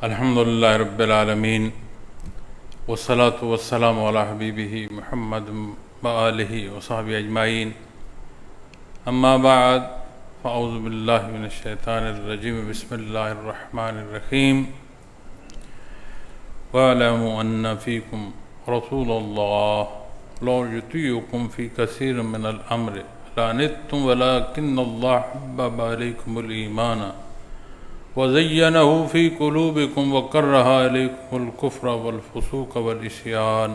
الحمدللہ رب العالمین والصلاة والسلام علی حبیبہ محمد وآلہ وصحبہ اجمعین اما بعد فاعوذ باللہ من الشیطان الرجیم بسم اللہ الرحمن الرحیم وَاعْلَمُوا أَنَّ فِيكُمْ رَسُولَ اللَّهِ لَوْ يُطِيعُكُمْ فِي كَثِيرٍ مِّنَ الْأَمْرِ لَعَنِتُّمْ وَلَٰكِنَّ اللَّهَ حَبَّبَ إِلَيْكُمُ الْإِيمَانَ وَزَيَّنَهُ فِي قُلُوبِكُمْ وَكَرَّهَ إِلَيْكُمُ الْكُفْرَ وَالْفُسُوقَ وَالْعِصْيَانَ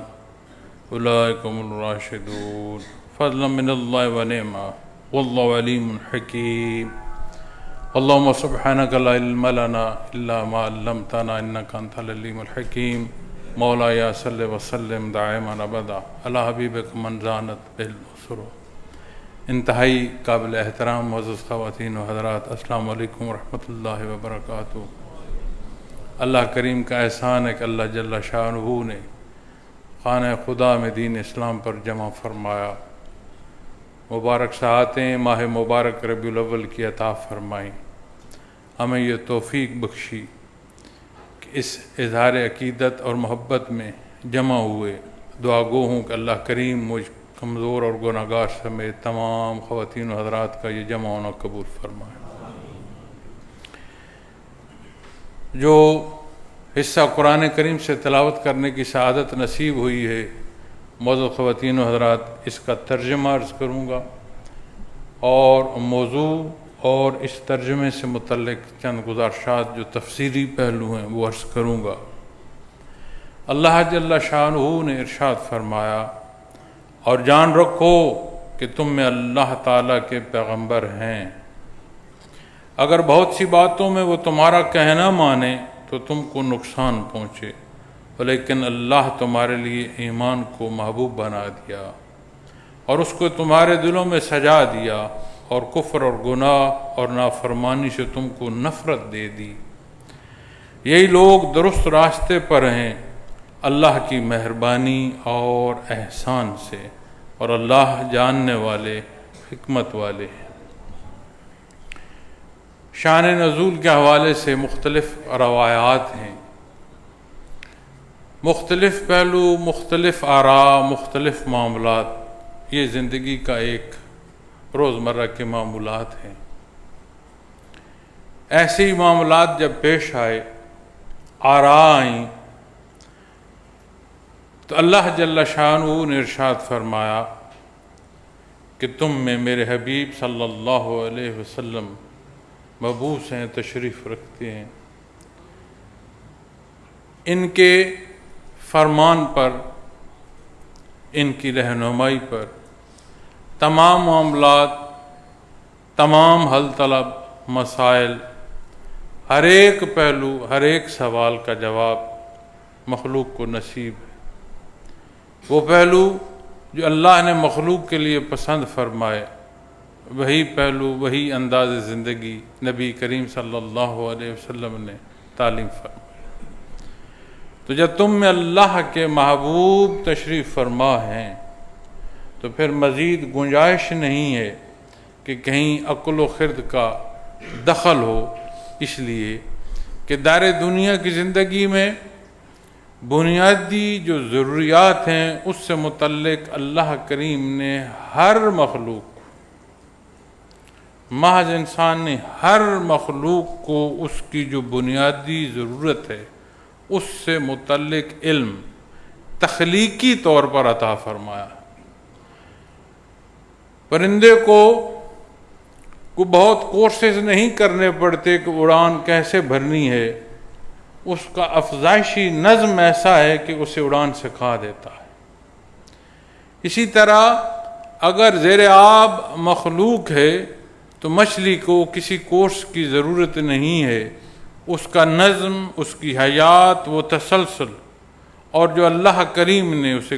أُولَٰئِكَ هُمُ الرَّاشِدُونَ فَضْلًا مِّنَ اللَّهِ وَنِعْمَةً وَاللَّهُ عَلِيمٌ حَكِيمٌ اللهم سبحانك لا علم لنا إلا ما علمتنا إنك أنت العليم الحكيم مولاي صل وسلم دائما أبدا على حبيبك من زانت بالأسر. انتہائی قابل احترام معزز خواتین و حضرات، السلام علیکم ورحمۃ اللہ وبرکاتہ. اللہ کریم کا احسان ہے کہ اللہ جل شانہ نے خانہ خدا میں دین اسلام پر جمع فرمایا، مبارک ساعتیں ماہ مبارک ربیع الاول کی عطا فرمائیں، ہمیں یہ توفیق بخشی کہ اس اظہار عقیدت اور محبت میں جمع ہوئے. دعا گو ہوں کہ اللہ کریم مجھ کمزور اور گناہگار سمیت تمام خواتین و حضرات کا یہ جمع ہونا قبول فرمائے. جو حصہ قرآن کریم سے تلاوت کرنے کی سعادت نصیب ہوئی ہے، معزز خواتین و حضرات، اس کا ترجمہ عرض کروں گا اور موضوع اور اس ترجمے سے متعلق چند گزارشات جو تفسیری پہلو ہیں وہ عرض کروں گا. اللہ جل شانہ نے ارشاد فرمایا، اور جان رکھو کہ تم میں اللہ تعالیٰ کے پیغمبر ہیں. اگر بہت سی باتوں میں وہ تمہارا کہنا مانے تو تم کو نقصان پہنچے، لیکن اللہ تمہارے لیے ایمان کو محبوب بنا دیا اور اس کو تمہارے دلوں میں سجا دیا، اور کفر اور گناہ اور نافرمانی سے تم کو نفرت دے دی. یہی لوگ درست راستے پر ہیں اللہ کی مہربانی اور احسان سے، اور اللہ جاننے والے حکمت والے ہیں. شان نزول کے حوالے سے مختلف روایات ہیں، مختلف پہلو، مختلف آراء، مختلف معاملات. یہ زندگی کا ایک روزمرہ کے معمولات ہیں. ایسے ہی معاملات جب پیش آئے، آراء آئیں، تو اللہ جل شانہ نے ارشاد فرمایا کہ تم میں میرے حبیب صلی اللہ علیہ وسلم مبعوث ہیں، تشریف رکھتے ہیں. ان کے فرمان پر، ان کی رہنمائی پر تمام معاملات، تمام حل طلب مسائل، ہر ایک پہلو، ہر ایک سوال کا جواب مخلوق کو نصیب ہے. وہ پہلو جو اللہ نے مخلوق کے لیے پسند فرمائے، وہی پہلو، وہی انداز زندگی نبی کریم صلی اللہ علیہ وسلم نے تعلیم فرمائی. تو جب تم میں اللہ کے محبوب تشریف فرما ہیں تو پھر مزید گنجائش نہیں ہے کہ کہیں عقل و خرد کا دخل ہو، اس لیے کہ دار دنیا کی زندگی میں بنیادی جو ضروریات ہیں اس سے متعلق اللہ کریم نے ہر مخلوق، محض انسان نے ہر مخلوق کو اس کی جو بنیادی ضرورت ہے اس سے متعلق علم تخلیقی طور پر عطا فرمایا. پرندے کو بہت کورسز نہیں کرنے پڑتے کہ اڑان کیسے بھرنی ہے، اس کا افزائشی نظم ایسا ہے کہ اسے اڑان سکھا دیتا ہے. اسی طرح اگر زیر آب مخلوق ہے تو مچھلی کو کسی کورس کی ضرورت نہیں ہے، اس کا نظم، اس کی حیات، وہ تسلسل، اور جو اللہ کریم نے اسے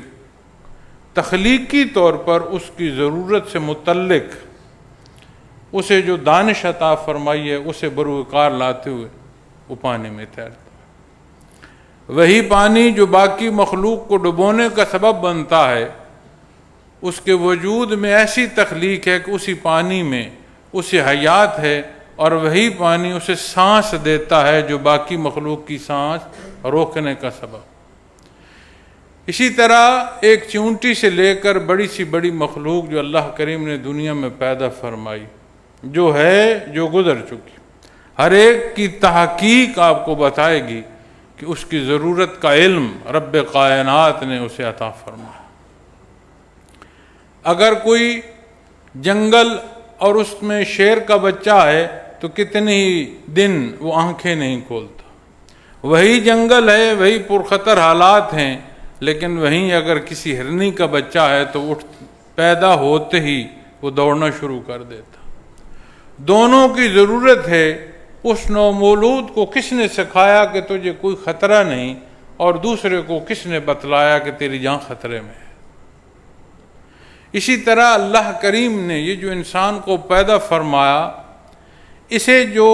تخلیقی طور پر اس کی ضرورت سے متعلق اسے جو دانش عطا فرمائی ہے اسے بروکار لاتے ہوئے وہ پانی میں تیرتا. وہی پانی جو باقی مخلوق کو ڈبونے کا سبب بنتا ہے، اس کے وجود میں ایسی تخلیق ہے کہ اسی پانی میں اسی حیات ہے اور وہی پانی اسے سانس دیتا ہے جو باقی مخلوق کی سانس روکنے کا سبب۔ اسی طرح ایک چونٹی سے لے کر بڑی سی بڑی مخلوق جو اللہ کریم نے دنیا میں پیدا فرمائی، جو ہے جو گزر چکی، ہر ایک کی تحقیق آپ کو بتائے گی کہ اس کی ضرورت کا علم رب کائنات نے اسے عطا فرمایا۔ اگر کوئی جنگل اور اس میں شیر کا بچہ ہے تو کتنے ہی دن وہ آنکھیں نہیں کھولتا، وہی جنگل ہے، وہی پرخطر حالات ہیں، لیکن وہیں اگر کسی ہرنی کا بچہ ہے تو پیدا ہوتے ہی وہ دوڑنا شروع کر دیتا۔ دونوں کی ضرورت ہے۔ اس نومولود کو کس نے سکھایا کہ تجھے کوئی خطرہ نہیں، اور دوسرے کو کس نے بتلایا کہ تیری جان خطرے میں ہے۔ اسی طرح اللہ کریم نے یہ جو انسان کو پیدا فرمایا، اسے جو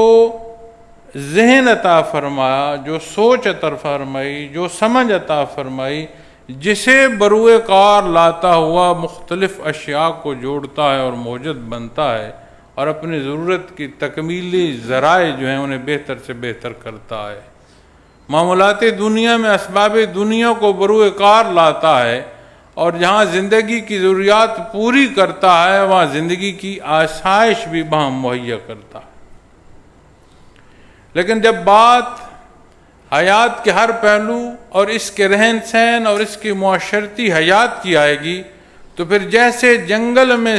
ذہن عطا فرمایا، جو سوچ عطا فرمائی، جو سمجھ عطا فرمائی، جسے بروئے کار لاتا ہوا مختلف اشیاء کو جوڑتا ہے اور موجد بنتا ہے، اور اپنی ضرورت کی تکمیلی ذرائع جو ہیں انہیں بہتر سے بہتر کرتا ہے۔ معاملات دنیا میں اسباب دنیا کو بروئے کار لاتا ہے، اور جہاں زندگی کی ضروریات پوری کرتا ہے وہاں زندگی کی آسائش بھی بہم مہیا کرتا ہے۔ لیکن جب بات حیات کے ہر پہلو اور اس کے رہن سہن اور اس کی معاشرتی حیات کی آئے گی، تو پھر جیسے جنگل میں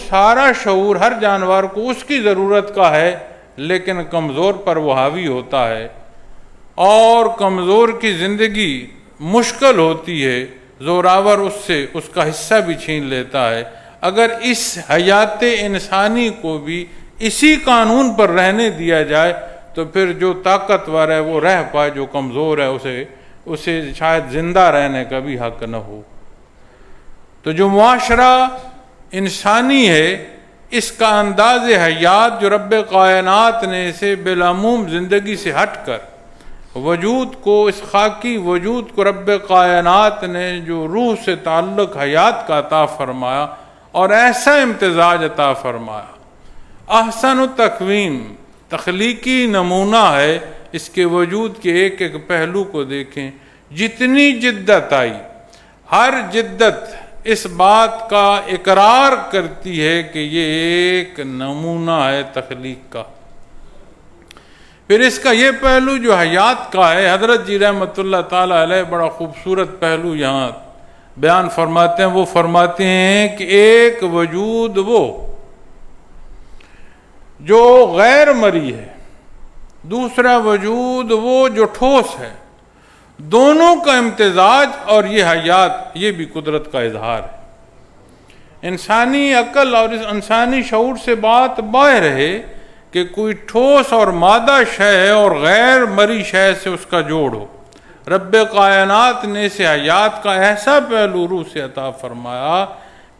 سارا شعور ہر جانور کو اس کی ضرورت کا ہے، لیکن کمزور پر وہ حاوی ہوتا ہے، اور کمزور کی زندگی مشکل ہوتی ہے، زوراور اس سے اس کا حصہ بھی چھین لیتا ہے۔ اگر اس حیات انسانی کو بھی اسی قانون پر رہنے دیا جائے تو پھر جو طاقتور ہے وہ رہ پائے، جو کمزور ہے اسے شاید زندہ رہنے کا بھی حق نہ ہو۔ تو جو معاشرہ انسانی ہے، اس کا انداز حیات جو رب کائنات نے اسے بالعموم زندگی سے ہٹ کر وجود کو، اس خاکی وجود کو رب کائنات نے جو روح سے تعلق حیات کا عطا فرمایا اور ایسا امتزاج عطا فرمایا، احسن التقویم تخلیقی نمونہ ہے۔ اس کے وجود کے ایک ایک پہلو کو دیکھیں، جتنی جدت آئی، ہر جدت اس بات کا اقرار کرتی ہے کہ یہ ایک نمونہ ہے تخلیق کا۔ پھر اس کا یہ پہلو جو حیات کا ہے، حضرت جی رحمۃ اللہ تعالی علیہ بڑا خوبصورت پہلو یہاں بیان فرماتے ہیں۔ وہ فرماتے ہیں کہ ایک وجود وہ جو غیر مری ہے، دوسرا وجود وہ جو ٹھوس ہے، دونوں کا امتزاج اور یہ حیات، یہ بھی قدرت کا اظہار ہے۔ انسانی عقل اور اس انسانی شعور سے بات باہر ہے کہ کوئی ٹھوس اور مادہ شے ہے اور غیر مری شے سے اس کا جوڑ ہو۔ رب کائنات نے اسے حیات کا ایسا پہلو روح سے عطا فرمایا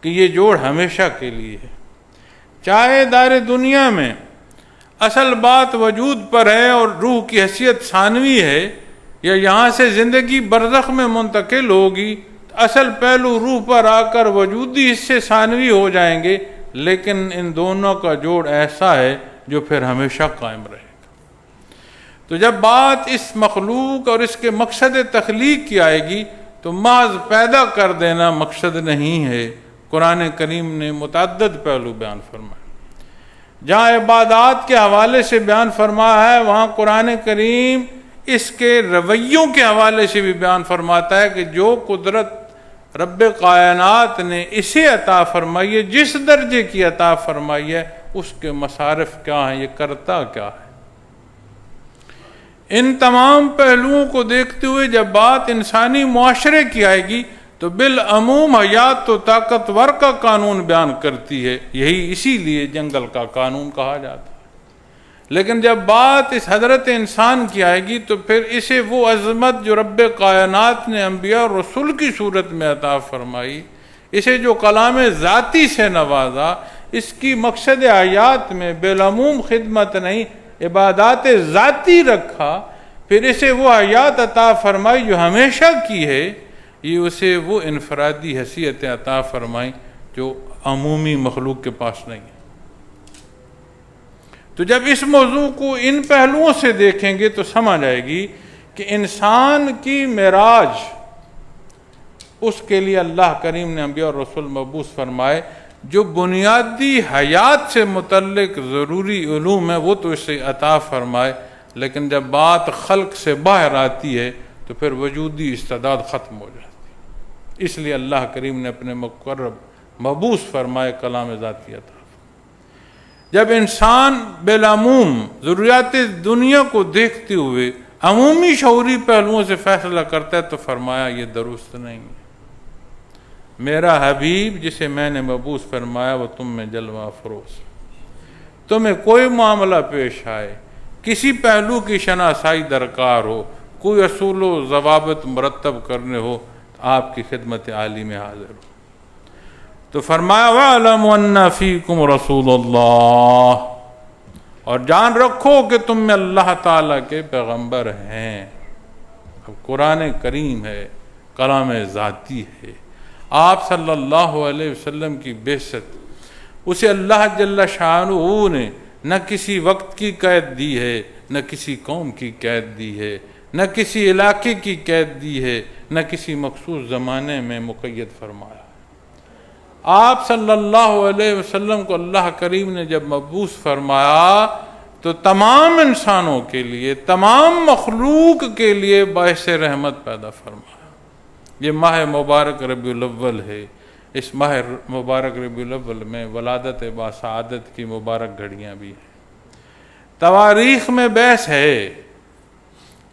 کہ یہ جوڑ ہمیشہ کے لیے ہے۔ چاہے دار دنیا میں اصل بات وجود پر ہے اور روح کی حیثیت ثانوی ہے، یا یہاں سے زندگی برزخ میں منتقل ہوگی، اصل پہلو روح پر آ کر وجودی حصے ثانوی ہو جائیں گے، لیکن ان دونوں کا جوڑ ایسا ہے جو پھر ہمیشہ قائم رہے گا۔ تو جب بات اس مخلوق اور اس کے مقصد تخلیق کی آئے گی تو محض پیدا کر دینا مقصد نہیں ہے۔ قرآن کریم نے متعدد پہلو بیان فرمائے۔ جہاں عبادات کے حوالے سے بیان فرمایا ہے، وہاں قرآن کریم اس کے رویوں کے حوالے سے بھی بیان فرماتا ہے کہ جو قدرت رب کائنات نے اسے عطا فرمائی ہے، جس درجے کی عطا فرمائی ہے، اس کے مصارف کیا ہیں، یہ کرتا کیا ہے۔ ان تمام پہلوؤں کو دیکھتے ہوئے جب بات انسانی معاشرے کی آئے گی تو بالعموم حیات تو طاقتور کا قانون بیان کرتی ہے، یہی اسی لیے جنگل کا قانون کہا جاتا ہے۔ لیکن جب بات اس حضرت انسان کی آئے گی تو پھر اسے وہ عظمت جو رب کائنات نے انبیاء اور رسول کی صورت میں عطا فرمائی، اسے جو کلام ذاتی سے نوازا، اس کی مقصد حیات میں بالعموم خدمت نہیں، عبادات ذاتی رکھا، پھر اسے وہ حیات عطا فرمائی جو ہمیشہ کی ہے، یہ اسے وہ انفرادی حیثیت عطا فرمائی جو عمومی مخلوق کے پاس نہیں ہے۔ تو جب اس موضوع کو ان پہلوؤں سے دیکھیں گے تو سمجھ آئے گی کہ انسان کی معراج، اس کے لیے اللہ کریم نے انبیاء اور رسول مبعوث فرمائے. جو بنیادی حیات سے متعلق ضروری علوم ہے وہ تو اسے عطا فرمائے، لیکن جب بات خلق سے باہر آتی ہے تو پھر وجودی استعداد ختم ہو جاتی ہے. اس لیے اللہ کریم نے اپنے مقرب مبعوث فرمائے کلام ذاتی عطا. جب انسان بالعموم ضروریات دنیا کو دیکھتے ہوئے عمومی شعوری پہلوؤں سے فیصلہ کرتا ہے تو فرمایا یہ درست نہیں ہے. میرا حبیب جسے میں نے مبعوث فرمایا وہ تم میں جلوہ افروز. تمہیں کوئی معاملہ پیش آئے، کسی پہلو کی شناسائی درکار ہو، کوئی اصول و ضوابط مرتب کرنے ہو تو آپ کی خدمت عالی میں حاضر ہو. تو فرمایا وَاعْلَمُوا أَنَّ فِيكُمْ رَسُولَ اللَّهِ، اور جان رکھو کہ تم میں اللہ تعالیٰ کے پیغمبر ہیں. اب قرآن کریم ہے، کلام ذاتی ہے. آپ صلی اللہ علیہ وسلم کی بعثت اسے اللہ جل شانہ نے نہ کسی وقت کی قید دی ہے، نہ کسی قوم کی قید دی ہے، نہ کسی علاقے کی قید دی ہے، نہ کسی مخصوص زمانے میں مقید فرمایا. آپ صلی اللہ علیہ وسلم کو اللہ کریم نے جب مبعوث فرمایا تو تمام انسانوں کے لیے، تمام مخلوق کے لیے باعث رحمت پیدا فرمایا. یہ ماہ مبارک ربیع الاول ہے. اس ماہ مبارک ربیع الاول میں ولادت باسعادت کی مبارک گھڑیاں بھی ہیں. تواریخ میں بحث ہے،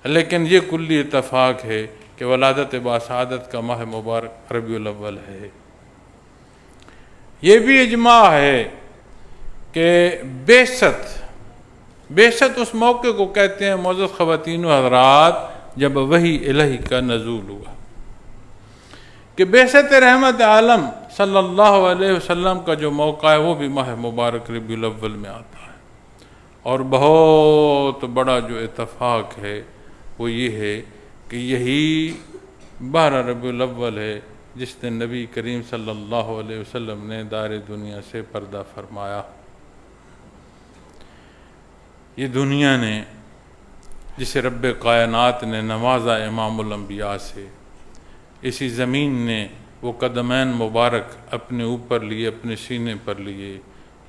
لیکن یہ کلی اتفاق ہے کہ ولادت باسعادت کا ماہ مبارک ربیع الاول ہے. یہ بھی اجماع ہے کہ بعثت اس موقع کو کہتے ہیں معزز خواتین و حضرات جب وحی الہی کا نزول ہوا، کہ بعثت رحمت عالم صلی اللہ علیہ وسلم کا جو موقع ہے وہ بھی ماہ مبارک ربیع الاول میں آتا ہے. اور بہت بڑا جو اتفاق ہے وہ یہ ہے کہ یہی 12 ربیع الاول ہے جس نے نبی کریم صلی اللہ علیہ وسلم نے دار دنیا سے پردہ فرمایا. یہ دنیا نے جسے رب کائنات نے نوازا امام الانبیاء سے، اسی زمین نے وہ قدمین مبارک اپنے اوپر لیے، اپنے سینے پر لیے.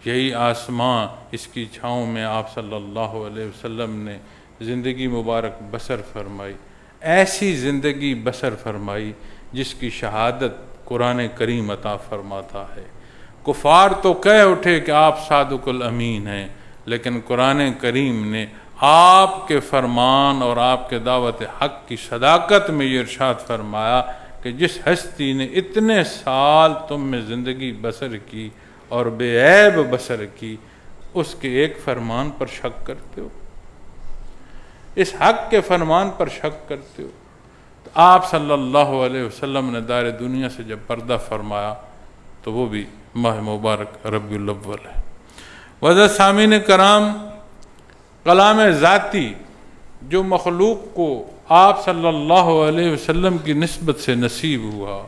یہی آسماں، اس کی چھاؤں میں آپ صلی اللہ علیہ وسلم نے زندگی مبارک بسر فرمائی. ایسی زندگی بسر فرمائی جس کی شہادت قرآن کریم عطا فرماتا ہے. کفار تو کہہ اٹھے کہ آپ صادق الامین ہیں، لیکن قرآن کریم نے آپ کے فرمان اور آپ کے دعوت حق کی صداقت میں یہ ارشاد فرمایا کہ جس ہستی نے اتنے سال تم میں زندگی بسر کی اور بے عیب بسر کی، اس کے ایک فرمان پر شک کرتے ہو، اس حق کے فرمان پر شک کرتے ہو. تو آپ صلی اللہ علیہ وسلم نے دار دنیا سے جب پردہ فرمایا تو وہ بھی ماہ مبارک ربیع الاول ہے. وعزت سامعین کرام، کلام ذاتی جو مخلوق کو آپ صلی اللہ علیہ وسلم کی نسبت سے نصیب ہوا،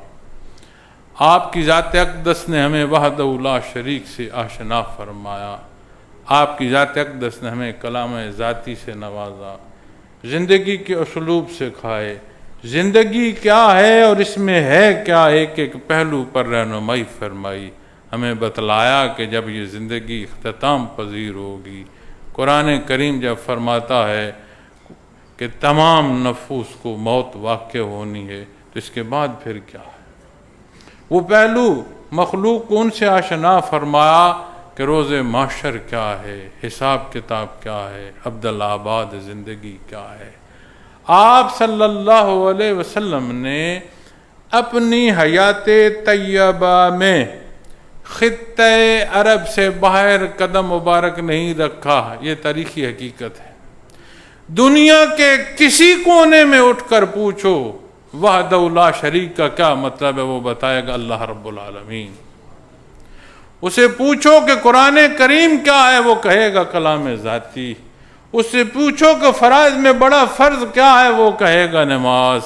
آپ کی ذات اقدس نے ہمیں وحدہ لا شریک سے آشنا فرمایا. آپ کی ذات اقدس نے ہمیں کلام ذاتی سے نوازا، زندگی کے اسلوب سے کھائے. زندگی کیا ہے اور اس میں ہے کیا، ایک ایک پہلو پر رہنمائی فرمائی. ہمیں بتلایا کہ جب یہ زندگی اختتام پذیر ہوگی، قرآن کریم جب فرماتا ہے کہ تمام نفوس کو موت واقع ہونی ہے تو اس کے بعد پھر کیا ہے. وہ پہلو مخلوق کو ان سے آشنا فرمایا کہ روز محشر کیا ہے، حساب کتاب کیا ہے، عبدالآباد زندگی کیا ہے. آپ صلی اللہ علیہ وسلم نے اپنی حیات طیبہ میں خطۂ عرب سے باہر قدم مبارک نہیں رکھا. یہ تاریخی حقیقت ہے. دنیا کے کسی کونے میں اٹھ کر پوچھو وحدہ لا شریک کا کیا مطلب ہے، وہ بتائے گا اللہ رب العالمین. اسے پوچھو کہ قرآن کریم کیا ہے، وہ کہے گا کلام ذاتی. اس سے پوچھو کہ فرائض میں بڑا فرض کیا ہے، وہ کہے گا نماز.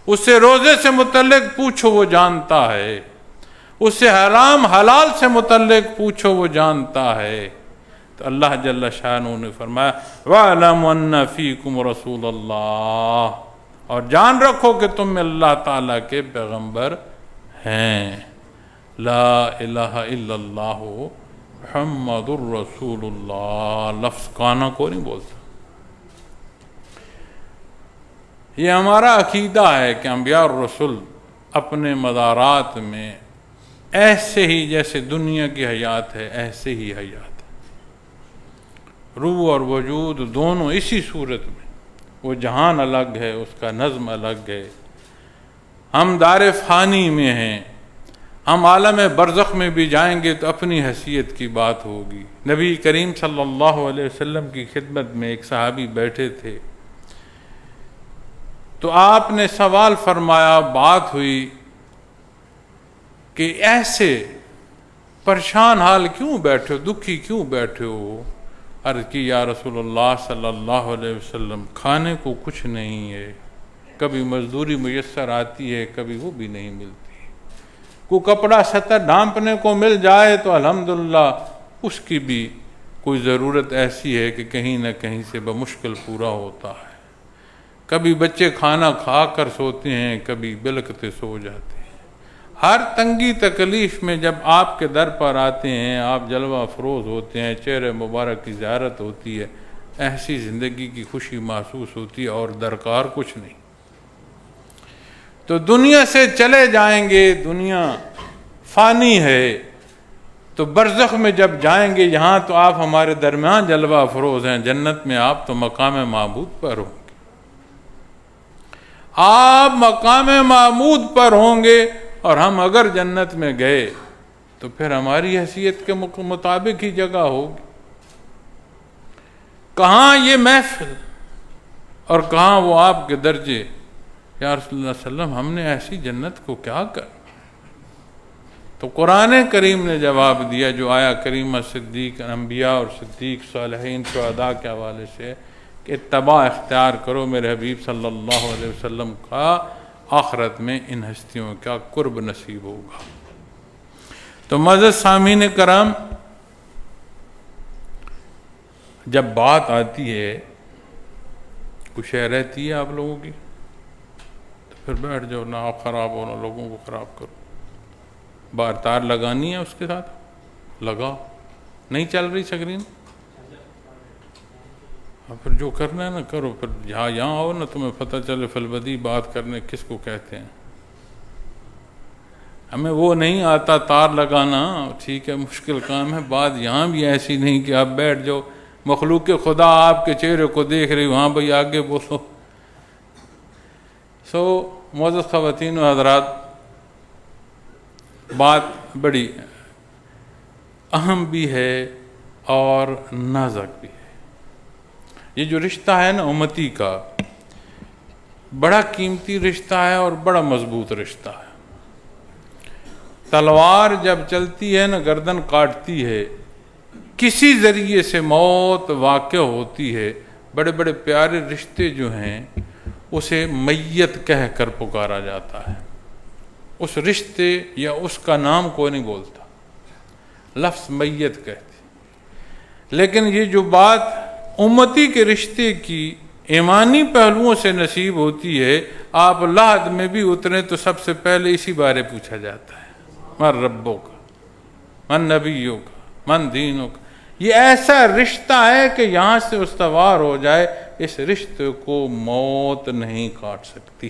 اس سے روزے سے متعلق پوچھو، وہ جانتا ہے. اس سے حرام حلال سے متعلق پوچھو، وہ جانتا ہے. تو اللہ جل شانہ نے فرمایا وَاعْلَمُ أَنَّ فِيكُمْ رَسُولَ اللَّهِ، اور جان رکھو کہ تم میں اللہ تعالیٰ کے پیغمبر ہیں. لا الہ الا اللہ محمد الرسول اللہ، لفظ کانا کو نہیں بولتا. یہ ہمارا عقیدہ ہے کہ انبیاء اور رسول اپنے مدارات میں ایسے ہی جیسے دنیا کی حیات ہے ایسے ہی حیات ہے، روح اور وجود دونوں اسی صورت میں. وہ جہان الگ ہے، اس کا نظم الگ ہے. ہم دار فانی میں ہیں، ہم عالم برزخ میں بھی جائیں گے تو اپنی حیثیت کی بات ہوگی. نبی کریم صلی اللہ علیہ وسلم کی خدمت میں ایک صحابی بیٹھے تھے تو آپ نے سوال فرمایا، بات ہوئی کہ ایسے پریشان حال کیوں بیٹھے ہو، دکھی کیوں بیٹھے ہو؟ عرض کی یا رسول اللہ صلی اللہ علیہ وسلم کھانے کو کچھ نہیں ہے، کبھی مزدوری میسر آتی ہے کبھی وہ بھی نہیں ملتی، کو کپڑا ستر ڈھانپنے کو مل جائے تو الحمدللہ اس کی بھی کوئی ضرورت ایسی ہے کہ کہیں نہ کہیں سے بمشکل پورا ہوتا ہے. کبھی بچے کھانا کھا کر سوتے ہیں کبھی بلکتے سو جاتے ہیں. ہر تنگی تکلیف میں جب آپ کے در پر آتے ہیں آپ جلوہ افروز ہوتے ہیں، چہرے مبارک کی زیارت ہوتی ہے، ایسی زندگی کی خوشی محسوس ہوتی ہے اور درکار کچھ نہیں. تو دنیا سے چلے جائیں گے، دنیا فانی ہے، تو برزخ میں جب جائیں گے یہاں تو آپ ہمارے درمیان جلوہ افروز ہیں، جنت میں آپ تو مقام معبود پر ہوں گے. آپ مقام معبود پر ہوں گے اور ہم اگر جنت میں گئے تو پھر ہماری حیثیت کے مطابق ہی جگہ ہوگی. کہاں یہ محفل اور کہاں وہ آپ کے درجے. یا رسول اللہ صلی اللہ علیہ وسلم ہم نے ایسی جنت کو کیا کر. تو قرآن کریم نے جواب دیا جو آیا کریمہ صدیق انبیاء اور صدیق صالحین شہداء کے حوالے سے کہ اتباع اختیار کرو میرے حبیب صلی اللہ علیہ وسلم کا، آخرت میں ان ہستیوں کا قرب نصیب ہوگا. تو معزز سامعین کرام، جب بات آتی ہے کوئی شے رہتی ہے آپ لوگوں کی تو پھر بیٹھ جاؤ، نہ آپ خراب ہو نہ لوگوں کو خراب کرو. بار تار لگانی ہے اس کے ساتھ لگاؤ، نہیں چل رہی سکرین پھر جو کرنا ہے نا کرو. پھر یہاں آؤ نا تمہیں پتہ چلے فلبدی بات کرنے کس کو کہتے ہیں. ہمیں وہ نہیں آتا تار لگانا، ٹھیک ہے مشکل کام ہے. بات یہاں بھی ایسی نہیں کہ آپ بیٹھ جاؤ، مخلوق خدا آپ کے چہرے کو دیکھ رہی وہاں بھائی آگے بولو. معزز خواتین و حضرات، بات بڑی اہم بھی ہے اور نازک بھی ہے. یہ جو رشتہ ہے نا امتی کا، بڑا قیمتی رشتہ ہے اور بڑا مضبوط رشتہ ہے. تلوار جب چلتی ہے نا گردن کاٹتی ہے، کسی ذریعے سے موت واقع ہوتی ہے. بڑے بڑے پیارے رشتے جو ہیں اسے میت کہہ کر پکارا جاتا ہے. اس رشتے یا اس کا نام کوئی نہیں بولتا، لفظ میت کہتے. لیکن یہ جو بات امتی کے رشتے کی ایمانی پہلوؤں سے نصیب ہوتی ہے، آپ لحد میں بھی اتریں تو سب سے پہلے اسی بارے پوچھا جاتا ہے، من ربوں کا، من نبیوں کا، من دینوں کا. یہ ایسا رشتہ ہے کہ یہاں سے استوار ہو جائے اس رشتے کو موت نہیں کاٹ سکتی.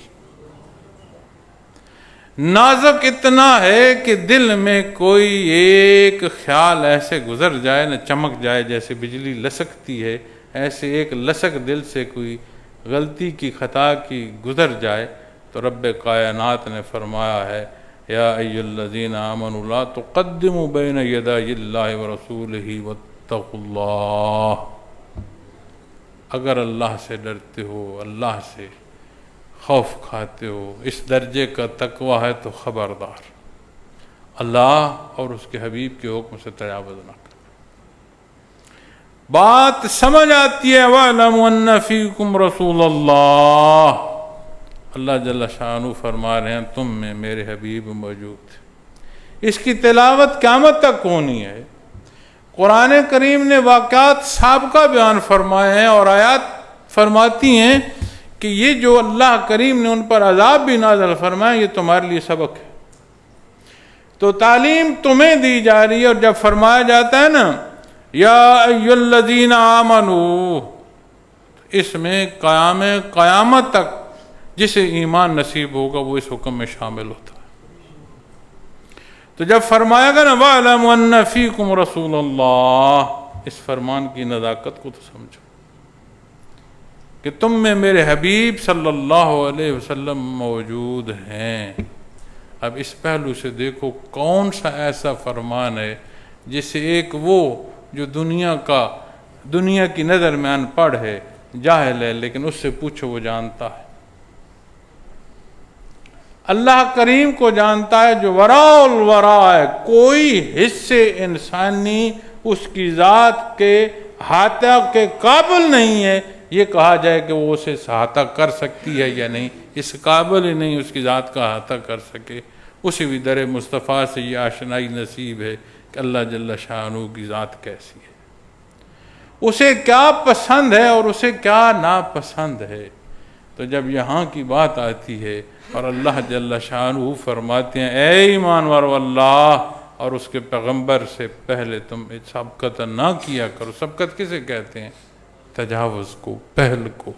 نازک اتنا ہے کہ دل میں کوئی ایک خیال ایسے گزر جائے نہ چمک جائے جیسے بجلی لسکتی ہے، ایسے ایک لسک دل سے کوئی غلطی کی خطا کی گزر جائے تو رب کائنات نے فرمایا ہے یا ایھا الذین آمنوا لا تقدموا بین یدی اللہ ورسولہ واتقوا اللہ. اگر اللہ سے ڈرتے ہو، اللہ سے خوف کھاتے ہو، اس درجے کا تقوی ہے تو خبردار اللہ اور اس کے حبیب کے حکم سے تجاوز نہ کرو. بات سمجھ آتی ہے وَاعْلَمُوا أَنَّ فِيكُمْ رَسُولَ اللَّهِ. اللہ جل شانہ فرما رہے ہیں تم میں میرے حبیب موجود. اس کی تلاوت قیامت تک ہونی ہے. قرآن کریم نے واقعات سابقہ بیان فرمائے ہیں اور آیات فرماتی ہیں کہ یہ جو اللہ کریم نے ان پر عذاب بھی نازل فرمایا یہ تمہارے لیے سبق ہے. تو تعلیم تمہیں دی جا رہی ہے. اور جب فرمایا جاتا ہے نا یا ایھا الذین آمنو، اس میں قیامت تک جسے ایمان نصیب ہوگا وہ اس حکم میں شامل ہوتا ہے. تو جب فرمایا گا نا وَاعْلَمُوا أَنَّ فِيكُمْ رَسُولَ اللَّهِ، اس فرمان کی نزاکت کو تو سمجھو کہ تم میں میرے حبیب صلی اللہ علیہ وسلم موجود ہیں. اب اس پہلو سے دیکھو کون سا ایسا فرمان ہے جسے ایک وہ جو دنیا کی نظر میں ان پڑھ ہے، جاہل ہے، لیکن اس سے پوچھو وہ جانتا ہے. اللہ کریم کو جانتا ہے جو وراء الورا ہے. کوئی حصے انسانی اس کی ذات کے احاطہ کے قابل نہیں ہے یہ کہا جائے کہ وہ اسے احاطہ کر سکتی ہے یا نہیں. اس قابل ہی نہیں اس کی ذات کا احاطہ کر سکے. اسی بھی در مصطفیٰ سے یہ آشنائی نصیب ہے کہ اللہ جل شانہ کی ذات کیسی ہے، اسے کیا پسند ہے اور اسے کیا ناپسند ہے. تو جب یہاں کی بات آتی ہے اور اللہ جل شانہ فرماتے ہیں اے ایمان والو اللہ اور اس کے پیغمبر سے پہلے تم سبقت نہ کیا کرو. سبقت کسے کہتے ہیں؟ تجاوز کو، پہل کو.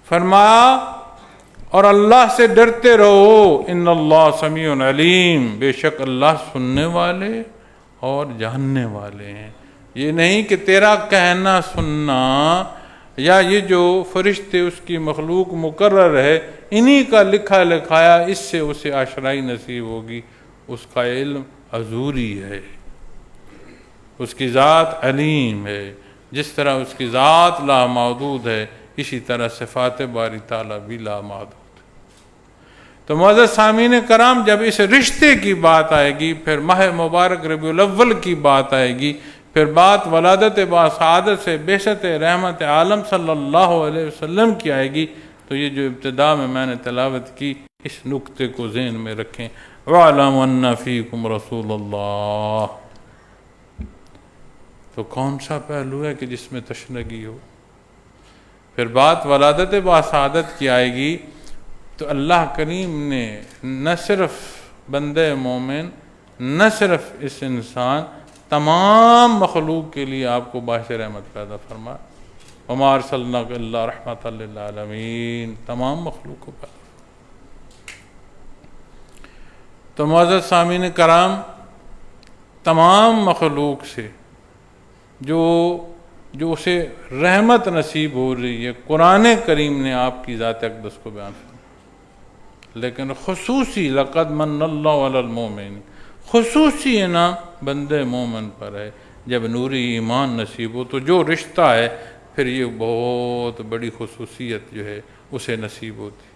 فرمایا اور اللہ سے ڈرتے رہو، ان اللہ سمیع علیم، بے شک اللہ سننے والے اور جاننے والے ہیں. یہ نہیں کہ تیرا کہنا سننا یا یہ جو فرشتے اس کی مخلوق مقرر ہے انہی کا لکھا لکھایا اس سے اسے آشنائی نصیب ہوگی. اس کا علم حضوری ہے، اس کی ذات علیم ہے. جس طرح اس کی ذات لامحدود ہے اسی طرح صفات باری تعالیٰ بھی لامحدود. تو معزز سامعین کرام، جب اس رشتے کی بات آئے گی، پھر ماہ مبارک ربیع الاول کی بات آئے گی، پھر بات ولادت باسعادت سے بعثت رحمت عالم صلی اللہ علیہ وسلم کی آئے گی، تو یہ جو ابتدا میں نے تلاوت کی اس نقطے کو ذہن میں رکھیں. وَاعْلَمُوا أَنَّ فِيكُمْ رَسُولَ اللَّهِ. تو کون سا پہلو ہے کہ جس میں تشنگی ہو؟ پھر بات ولادت باسعادت کی آئے گی تو اللہ کریم نے نہ صرف بندے مومن، نہ صرف اس انسان، تمام مخلوق کے لیے آپ کو باعث رحمت پیدا فرمایا. وَمَا أَرْسَلْنَاكَ إِلَّا رَحْمَةً لِلْعَالَمِينَ، تمام مخلوق کو پیدا. تو معزز سامعین کرام، تمام مخلوق سے جو اسے رحمت نصیب ہو رہی ہے، قرآن کریم نے آپ کی ذات اقدس کو بیان فرمایا. لیکن خصوصی لقد من اللہ علی المومن، خصوصی انعام بندے مومن پر ہے. جب نوری ایمان نصیب ہو تو جو رشتہ ہے پھر یہ بہت بڑی خصوصیت جو ہے اسے نصیب ہوتی.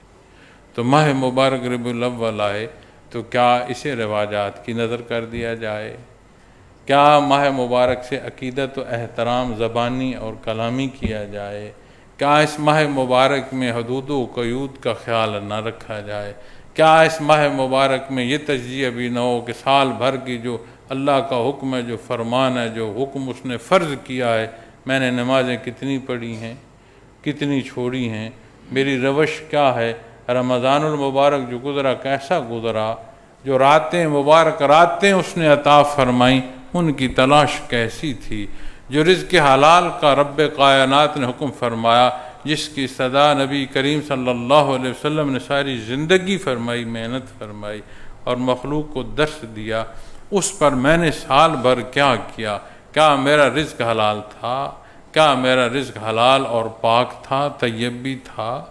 تو ماہ مبارک ربیع الاول آئے تو کیا اسے رواجات کی نظر کر دیا جائے؟ کیا ماہ مبارک سے عقیدت و احترام زبانی اور کلامی کیا جائے؟ کیا اس ماہ مبارک میں حدود و قیود کا خیال نہ رکھا جائے؟ کیا اس ماہ مبارک میں یہ تجزیہ بھی نہ ہو کہ سال بھر کی جو اللہ کا حکم ہے، جو فرمان ہے، جو حکم اس نے فرض کیا ہے، میں نے نمازیں کتنی پڑھی ہیں، کتنی چھوڑی ہیں، میری روش کیا ہے، رمضان المبارک جو گزرا کیسا گزرا، جو راتیں مبارک راتیں اس نے عطا فرمائیں ان کی تلاش کیسی تھی، جو رزق حلال کا رب کائنات نے حکم فرمایا، جس کی صدا نبی کریم صلی اللہ علیہ وسلم نے ساری زندگی فرمائی، محنت فرمائی اور مخلوق کو درس دیا، اس پر میں نے سال بھر کیا کیا؟ کیا میرا رزق حلال تھا؟ کیا میرا رزق حلال اور پاک تھا، طیب بھی تھا؟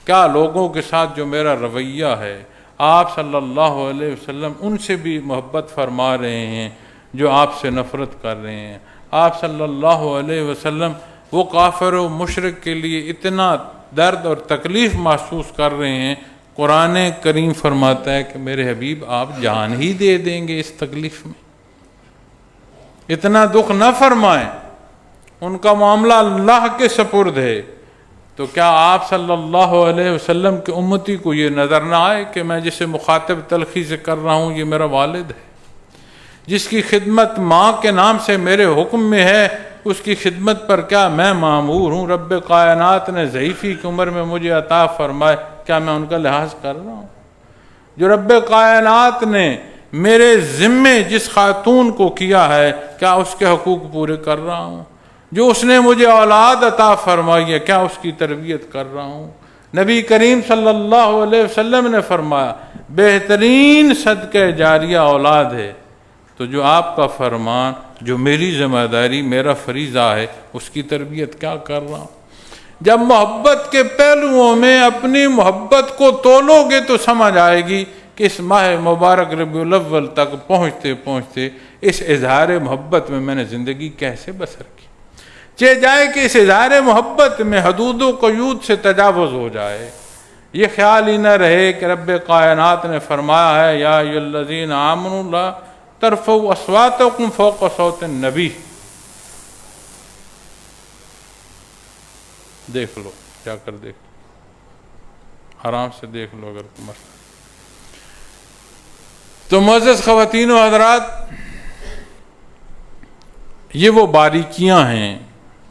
کیا لوگوں کے ساتھ جو میرا رویہ ہے، آپ صلی اللہ علیہ وسلم ان سے بھی محبت فرما رہے ہیں جو آپ سے نفرت کر رہے ہیں؟ آپ صلی اللہ علیہ وسلم وہ کافر و مشرک کے لیے اتنا درد اور تکلیف محسوس کر رہے ہیں، قرآن کریم فرماتا ہے کہ میرے حبیب آپ جان ہی دے دیں گے اس تکلیف میں، اتنا دکھ نہ فرمائیں، ان کا معاملہ اللہ کے سپرد ہے. تو کیا آپ صلی اللہ علیہ وسلم کی امتی کو یہ نظر نہ آئے کہ میں جسے مخاطب تلخی سے کر رہا ہوں یہ میرا والد ہے، جس کی خدمت ماں کے نام سے میرے حکم میں ہے، اس کی خدمت پر کیا میں مامور ہوں؟ رب کائنات نے ضعیفی کی عمر میں مجھے عطا فرمائے، کیا میں ان کا لحاظ کر رہا ہوں؟ جو رب کائنات نے میرے ذمے جس خاتون کو کیا ہے، کیا اس کے حقوق پورے کر رہا ہوں؟ جو اس نے مجھے اولاد عطا فرمائی ہے، کیا اس کی تربیت کر رہا ہوں؟ نبی کریم صلی اللہ علیہ وسلم نے فرمایا بہترین صدقہ جاریہ اولاد ہے۔ تو جو آپ کا فرمان، جو میری ذمہ داری، میرا فریضہ ہے، اس کی تربیت کیا کر رہا ہوں؟ جب محبت کے پہلوؤں میں اپنی محبت کو تولو گے تو سمجھ آئے گی کہ اس ماہ مبارک ربیع الاول تک پہنچتے پہنچتے اس اظہار محبت میں نے زندگی کیسے بسر کی۔ چہ جائے کہ اس اظہار محبت میں حدود و قیود سے تجاوز ہو جائے، یہ خیال ہی نہ رہے کہ رب کائنات نے فرمایا ہے یا ایھا الذین آمنوا لا ترفعوا اصواتکم فوق صوت النبی۔ دیکھ لو، جا کر دیکھ لو، آرام سے دیکھ لو اگر کوئی مسئلہ۔ تو معزز خواتین و حضرات، یہ وہ باریکیاں ہیں،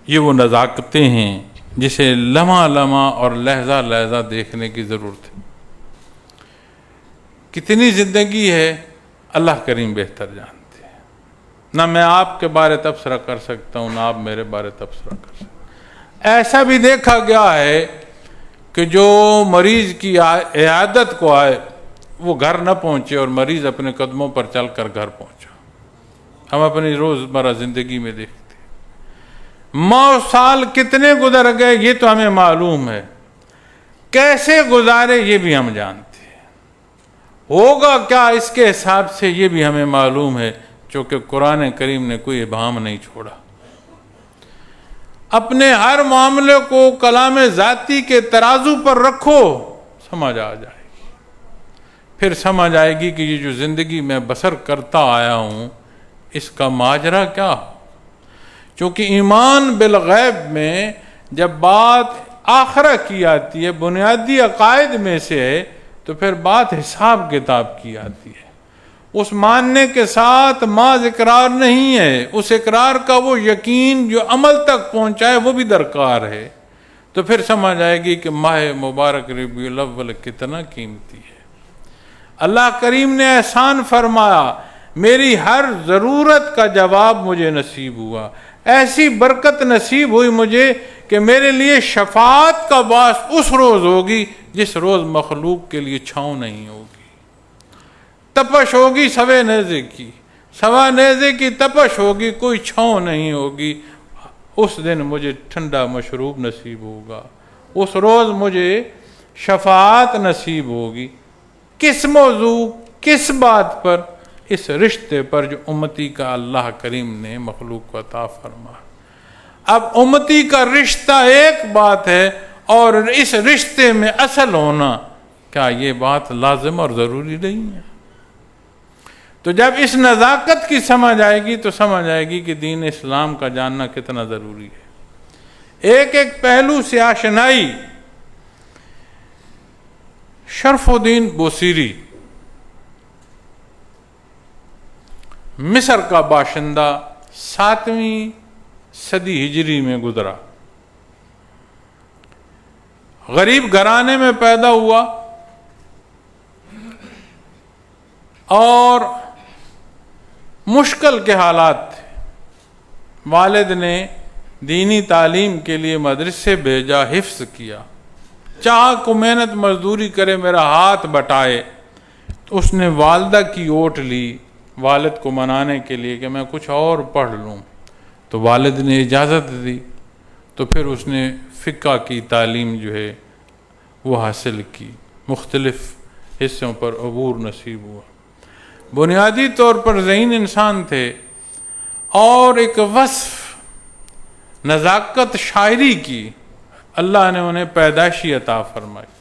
یہ وہ نزاکتیں ہیں جسے لمحہ لمحہ اور لحظہ لحظہ دیکھنے کی ضرورت ہے۔ کتنی زندگی ہے اللہ کریم بہتر جانتے ہیں، نہ میں آپ کے بارے تبصرہ کر سکتا ہوں، نہ آپ میرے بارے تبصرہ کر سکتے ہیں۔ ایسا بھی دیکھا گیا ہے کہ جو مریض کی عیادت کو آئے وہ گھر نہ پہنچے اور مریض اپنے قدموں پر چل کر گھر پہنچا۔ ہم اپنی روزمرہ زندگی میں دیکھتے ہیں 9 سال کتنے گزر گئے یہ تو ہمیں معلوم ہے، کیسے گزارے یہ بھی ہم جانتے ہیں، ہوگا کیا اس کے حساب سے یہ بھی ہمیں معلوم ہے، چونکہ قرآن کریم نے کوئی ابہام نہیں چھوڑا۔ اپنے ہر معاملے کو کلام ذاتی کے ترازو پر رکھو، سمجھ آ جائے گی۔ پھر سمجھ آئے گی کہ یہ جو زندگی میں بسر کرتا آیا ہوں اس کا ماجرا کیا ہو۔ چونکہ ایمان بالغیب میں جب بات آخرت کی آتی ہے، بنیادی عقائد میں سے ہے، تو پھر بات حساب کتاب کی آتی ہے۔ اس ماننے کے ساتھ محض اقرار نہیں ہے، اس اقرار کا وہ یقین جو عمل تک پہنچائے وہ بھی درکار ہے۔ تو پھر سمجھ آئے گی کہ ماہ مبارک ربیع الاول کتنا قیمتی ہے۔ اللہ کریم نے احسان فرمایا، میری ہر ضرورت کا جواب مجھے نصیب ہوا، ایسی برکت نصیب ہوئی مجھے کہ میرے لیے شفاعت کا باعث اس روز ہوگی جس روز مخلوق کے لیے چھاؤں نہیں ہوگی۔ تپش ہوگی سوے نیزے کی، سوا نیزے کی تپش ہوگی، کوئی چھاؤں نہیں ہوگی۔ اس دن مجھے ٹھنڈا مشروب نصیب ہوگا، اس روز مجھے شفاعت نصیب ہوگی۔ کس موضوع، کس بات پر؟ اس رشتے پر جو امتی کا اللہ کریم نے مخلوق کو عطا فرمایا۔ اب امتی کا رشتہ ایک بات ہے، اور اس رشتے میں اصل ہونا، کیا یہ بات لازم اور ضروری نہیں ہے؟ تو جب اس نزاکت کی سمجھ آئے گی تو سمجھ آئے گی کہ دین اسلام کا جاننا کتنا ضروری ہے۔ ایک ایک پہلو سے آشنائی۔ شرف الدین بوصیری مصر کا باشندہ 7ویں صدی ہجری میں گزرا، غریب گھرانے میں پیدا ہوا اور مشکل کے حالات تھے۔ والد نے دینی تعلیم کے لیے مدرسے بھیجا، حفظ کیا، چاہا کو محنت مزدوری کرے میرا ہاتھ بٹائے، تو اس نے والدہ کی اوٹ لی والد کو منانے کے لیے کہ میں کچھ اور پڑھ لوں، تو والد نے اجازت دی۔ تو پھر اس نے فقہ کی تعلیم جو ہے وہ حاصل کی، مختلف حصوں پر عبور نصیب ہوا۔ بنیادی طور پر ذہین انسان تھے، اور ایک وصف نزاکت شاعری کی اللہ نے انہیں پیدائشی عطا فرمائی۔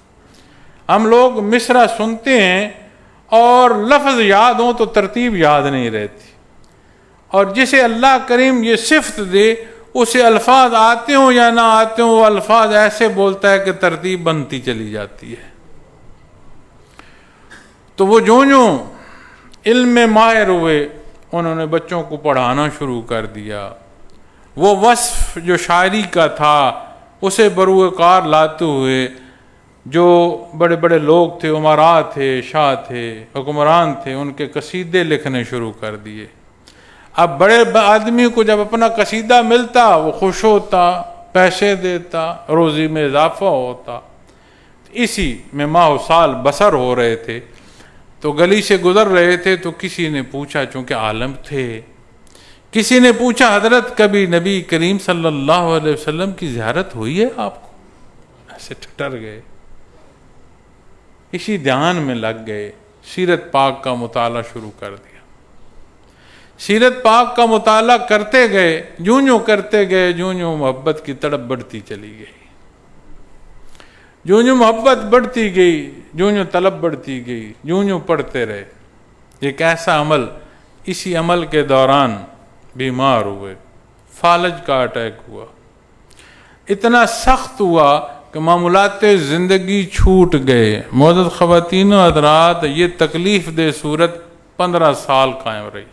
ہم لوگ مصرع سنتے ہیں اور لفظ یاد ہوں تو ترتیب یاد نہیں رہتی، اور جسے اللہ کریم یہ صفت دے اسے الفاظ آتے ہوں یا نہ آتے ہوں، وہ الفاظ ایسے بولتا ہے کہ ترتیب بنتی چلی جاتی ہے۔ تو وہ جو علم میں ماہر ہوئے، انہوں نے بچوں کو پڑھانا شروع کر دیا. وہ وصف جو شاعری کا تھا اسے بروئے کار لاتے ہوئے جو بڑے بڑے لوگ تھے، امراء تھے، شاہ تھے، حکمران تھے، ان کے قصیدے لکھنے شروع کر دیے. اب بڑے آدمی کو جب اپنا قصیدہ ملتا وہ خوش ہوتا، پیسے دیتا، روزی میں اضافہ ہوتا. اسی میں ماہ و سال بسر ہو رہے تھے تو گلی سے گزر رہے تھے تو کسی نے پوچھا، چونکہ عالم تھے، کسی نے پوچھا حضرت کبھی نبی کریم صلی اللہ علیہ وسلم کی زیارت ہوئی ہے آپ کو؟ ایسے ٹھٹر گئے، اسی دھیان میں لگ گئے، سیرت پاک کا مطالعہ شروع کر دیا. سیرت پاک کا مطالعہ کرتے گئے، جوں جوں کرتے گئے جوں جوں محبت کی تڑپ بڑھتی چلی گئی، جوں جوں محبت بڑھتی گئی، جوں جوں طلب بڑھتی گئی، جوں جوں پڑھتے رہے. ایک ایسا عمل، اسی عمل کے دوران بیمار ہوئے، فالج کا اٹیک ہوا. اتنا سخت ہوا کہ معمولات زندگی چھوٹ گئے. معزز خواتین و حضرات، یہ تکلیف دہ صورت 15 سال قائم رہی.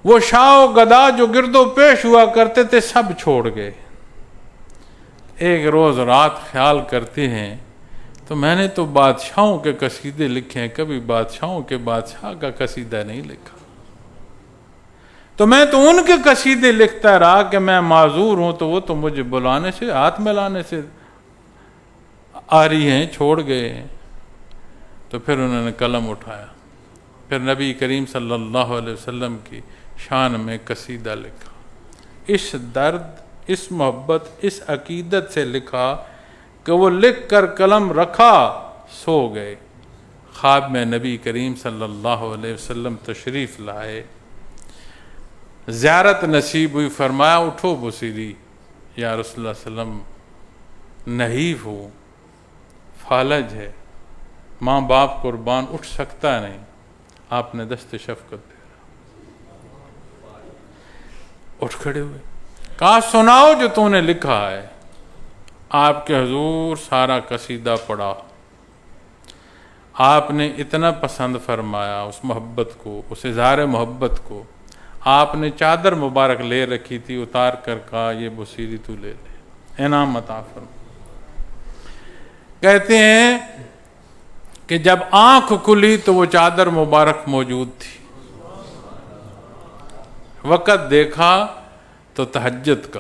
وہ شاہ و گدا جو گرد و پیش ہوا کرتے تھے سب چھوڑ گئے. ایک روز رات خیال کرتے ہیں تو میں نے تو بادشاہوں کے قصیدے لکھے ہیں، کبھی بادشاہوں کے بادشاہ کا قصیدہ نہیں لکھا. تو میں تو ان کے قصیدے لکھتا رہا کہ میں معذور ہوں، تو وہ تو مجھے بلانے سے، ہاتھ ملانے سے آ رہی ہیں، چھوڑ گئے ہیں. تو پھر انہوں نے قلم اٹھایا، پھر نبی کریم صلی اللہ علیہ وسلم کی شان میں قصیدہ لکھا. اس درد، اس محبت، اس عقیدت سے لکھا کہ وہ لکھ کر قلم رکھا، سو گئے. خواب میں نبی کریم صلی اللہ علیہ وسلم تشریف لائے، زیارت نصیب ہوئی. فرمایا اٹھو بصیری، یا رسول اللہ صلی اللہ علیہ وسلم نحیف ہو، فالج ہے، ماں باپ قربان، اٹھ سکتا نہیں. آپ نے دست شفقت دے اٹھ کھڑے ہوئے، کہا سناؤ جو تو نے لکھا ہے. آپ کے حضور سارا قصیدہ پڑھا. آپ نے اتنا پسند فرمایا اس محبت کو، اس اظہار محبت کو. آپ نے چادر مبارک لے رکھی تھی، اتار کر کہا یہ بصیری تو لے لے، انعام عطا فرما. کہتے ہیں کہ جب آنکھ کھلی تو وہ چادر مبارک موجود تھی. وقت دیکھا تو تہجد کا.